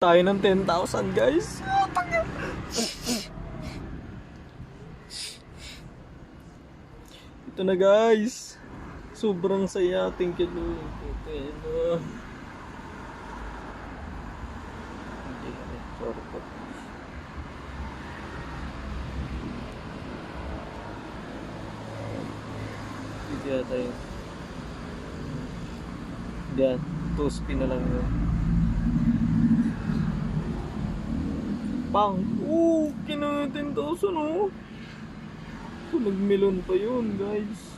Tayo ng 10,000 guys. Ito na guys. Sobrang saya. Thank you Lord. Sorry po. Hindi yata yun. Diyan. 2 spin na lang yun. Pang! Kinuha 10,000 oh! So, nag-melon pa yun guys.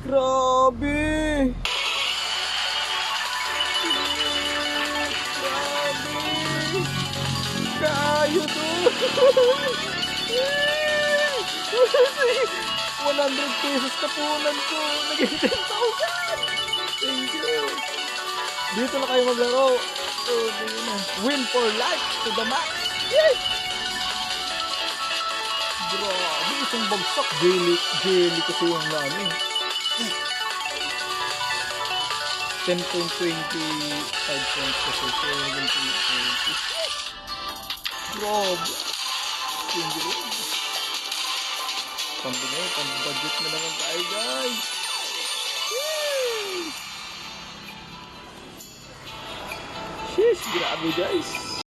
Grabe! Grabe! Kayo to! 100 pesos kapunan ko! Naging 10,000! Thank you! Dito na kayo maglaro. So, dito na. Win for life to the max. Yes! Grabe, isang bagsak. Jelly kasi yung namin. 10.25 cents kasi. So, 11.20. Grabe. Thank you. Pang-budget na naman tayo guys. Sheesh, grabe guys.